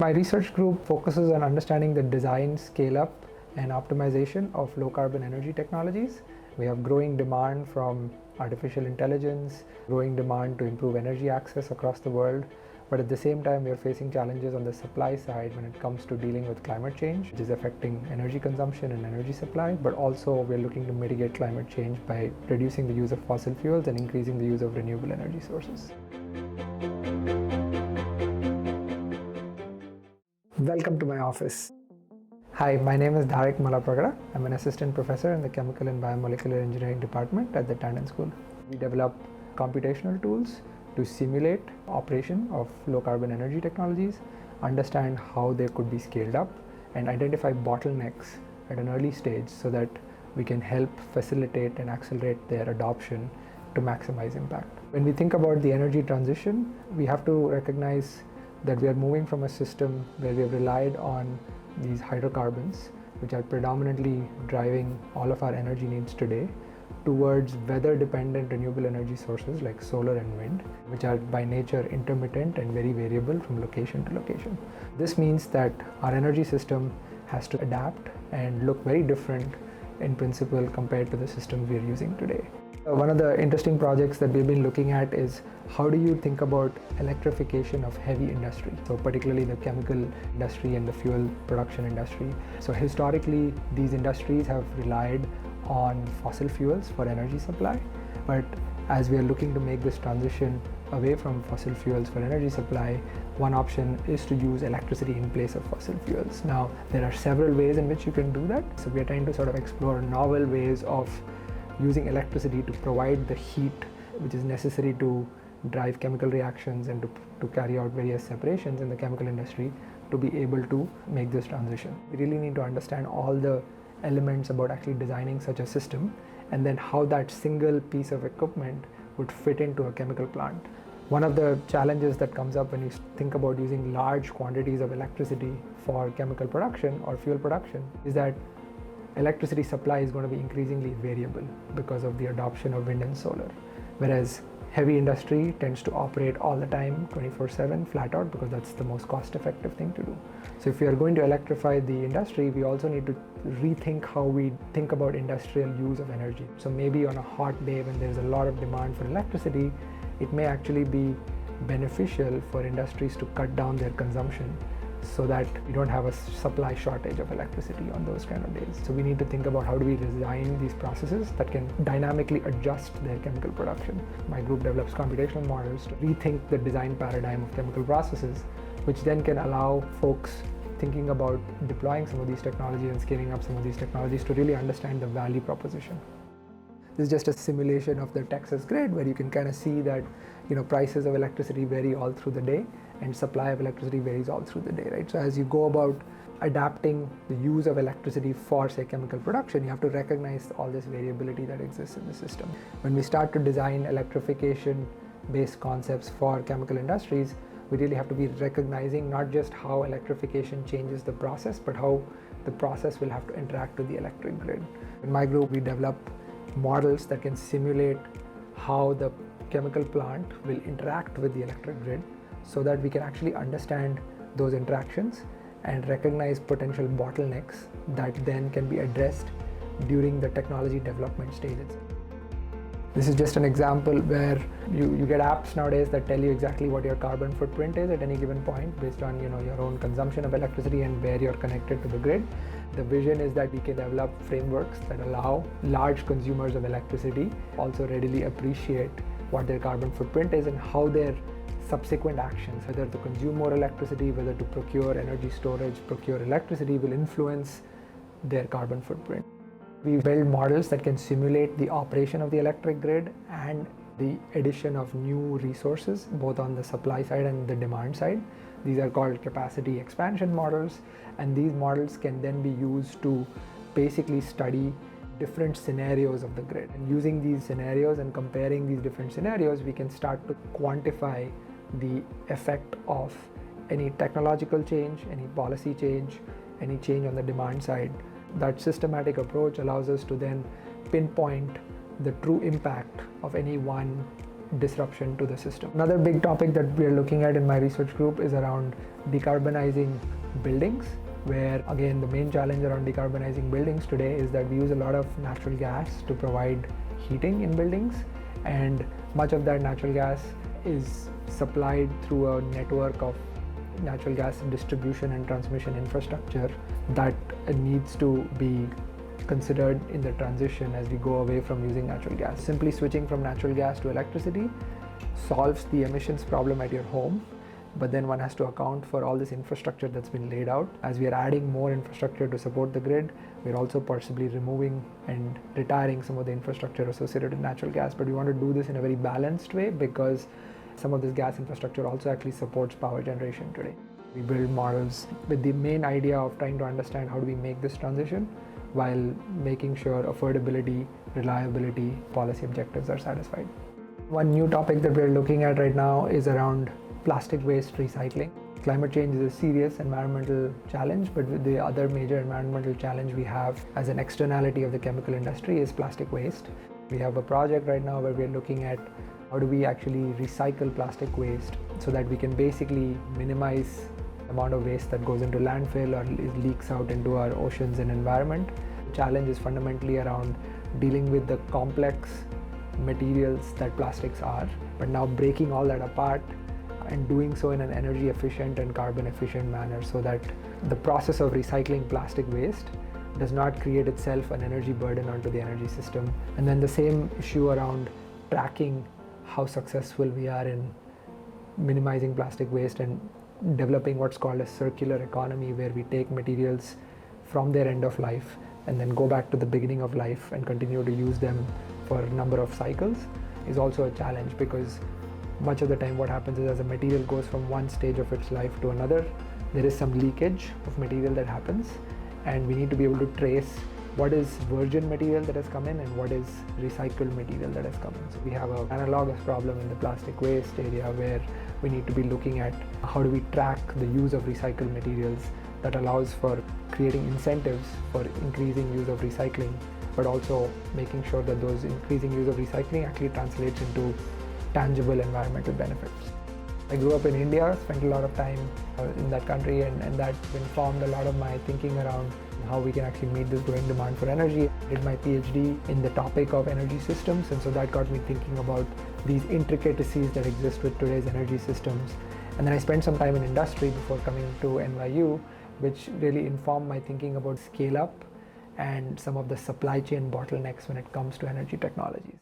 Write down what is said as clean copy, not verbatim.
My research group focuses on understanding the design, scale-up, and optimization of low-carbon energy technologies. We have growing demand from artificial intelligence, growing demand to improve energy access across the world. But at the same time, we are facing challenges on the supply side when it comes to dealing with climate change, which is affecting energy consumption and energy supply. But also, we're looking to mitigate climate change by reducing the use of fossil fuels and increasing the use of renewable energy sources. Welcome to my office. Hi, my name is Dharik Mallapragada. I'm an assistant professor in the Chemical and Biomolecular Engineering department at the Tandon School. We develop computational tools to simulate operation of low-carbon energy technologies, understand how they could be scaled up, and identify bottlenecks at an early stage so that we can help facilitate and accelerate their adoption to maximize impact. When we think about the energy transition, we have to recognize that we are moving from a system where we have relied on these hydrocarbons, which are predominantly driving all of our energy needs today, towards weather-dependent renewable energy sources like solar and wind, which are by nature intermittent and very variable from location to location. This means that our energy system has to adapt and look very different in principle compared to the systems we are using today. One of the interesting projects that we've been looking at is how do you think about electrification of heavy industry, so particularly the chemical industry and the fuel production industry. So historically, these industries have relied on fossil fuels for energy supply, but as we are looking to make this transition away from fossil fuels for energy supply, one option is to use electricity in place of fossil fuels. Now, there are several ways in which you can do that. So we are trying to sort of explore novel ways of using electricity to provide the heat which is necessary to drive chemical reactions and to carry out various separations in the chemical industry to be able to make this transition. We really need to understand all the elements about actually designing such a system and then how that single piece of equipment would fit into a chemical plant. One of the challenges that comes up when you think about using large quantities of electricity for chemical production or fuel production is that electricity supply is going to be increasingly variable because of the adoption of wind and solar, whereas heavy industry tends to operate all the time 24/7 flat out because that's the most cost-effective thing to do. So if we are going to electrify the industry, we also need to rethink how we think about industrial use of energy. So maybe on a hot day when there's a lot of demand for electricity, it may actually be beneficial for industries to cut down their consumption so that we don't have a supply shortage of electricity on those kind of days. So we need to think about how do we design these processes that can dynamically adjust their chemical production. My group develops computational models to rethink the design paradigm of chemical processes, which then can allow folks thinking about deploying some of these technologies and scaling up some of these technologies to really understand the value proposition. This is just a simulation of the Texas grid where you can kind of see that prices of electricity vary all through the day and supply of electricity varies all through the day, right? So as you go about adapting the use of electricity for, say, chemical production, you have to recognize all this variability that exists in the system. When we start to design electrification-based concepts for chemical industries, we really have to be recognizing not just how electrification changes the process, but how the process will have to interact with the electric grid. In my group, we develop models that can simulate how the chemical plant will interact with the electric grid so that we can actually understand those interactions and recognize potential bottlenecks that then can be addressed during the technology development stages. This is just an example where you get apps nowadays that tell you exactly what your carbon footprint is at any given point based on your own consumption of electricity and where you're connected to the grid. The vision is that we can develop frameworks that allow large consumers of electricity also readily appreciate what their carbon footprint is and how their subsequent actions, whether to consume more electricity, whether to procure energy storage, procure electricity, will influence their carbon footprint. We build models that can simulate the operation of the electric grid and the addition of new resources, both on the supply side and the demand side. These are called capacity expansion models, and these models can then be used to basically study different scenarios of the grid. And using these scenarios and comparing these different scenarios, we can start to quantify the effect of any technological change, any policy change, any change on the demand side. That systematic approach allows us to then pinpoint the true impact of any one disruption to the system. Another big topic that we are looking at in my research group is around decarbonizing buildings, where again the main challenge around decarbonizing buildings today is that we use a lot of natural gas to provide heating in buildings, and much of that natural gas is supplied through a network of natural gas distribution and transmission infrastructure that needs to be considered in the transition as we go away from using natural gas. Simply switching from natural gas to electricity solves the emissions problem at your home, but then one has to account for all this infrastructure that's been laid out. As we are adding more infrastructure to support the grid, we're also possibly removing and retiring some of the infrastructure associated with natural gas, but we want to do this in a very balanced way because some of this gas infrastructure also actually supports power generation today. We build models with the main idea of trying to understand how do we make this transition while making sure affordability, reliability, policy objectives are satisfied. One new topic that we're looking at right now is around plastic waste recycling. Climate change is a serious environmental challenge, but the other major environmental challenge we have as an externality of the chemical industry is plastic waste. We have a project right now where we're looking at how do we actually recycle plastic waste so that we can basically minimize the amount of waste that goes into landfill or leaks out into our oceans and environment. The challenge is fundamentally around dealing with the complex materials that plastics are, but now breaking all that apart and doing so in an energy efficient and carbon efficient manner so that the process of recycling plastic waste does not create itself an energy burden onto the energy system. And then the same issue around tracking how successful we are in minimizing plastic waste and developing what's called a circular economy, where we take materials from their end of life and then go back to the beginning of life and continue to use them for a number of cycles, is also a challenge, because much of the time what happens is as a material goes from one stage of its life to another, there is some leakage of material that happens, and we need to be able to trace what is virgin material that has come in and what is recycled material that has come in. So we have an analogous problem in the plastic waste area where we need to be looking at how do we track the use of recycled materials that allows for creating incentives for increasing use of recycling, but also making sure that those increasing use of recycling actually translates into tangible environmental benefits. I grew up in India, spent a lot of time in that country, and that informed a lot of my thinking around how we can actually meet this growing demand for energy. I did my PhD in the topic of energy systems, and so that got me thinking about these intricacies that exist with today's energy systems. And then I spent some time in industry before coming to NYU, which really informed my thinking about scale up and some of the supply chain bottlenecks when it comes to energy technologies.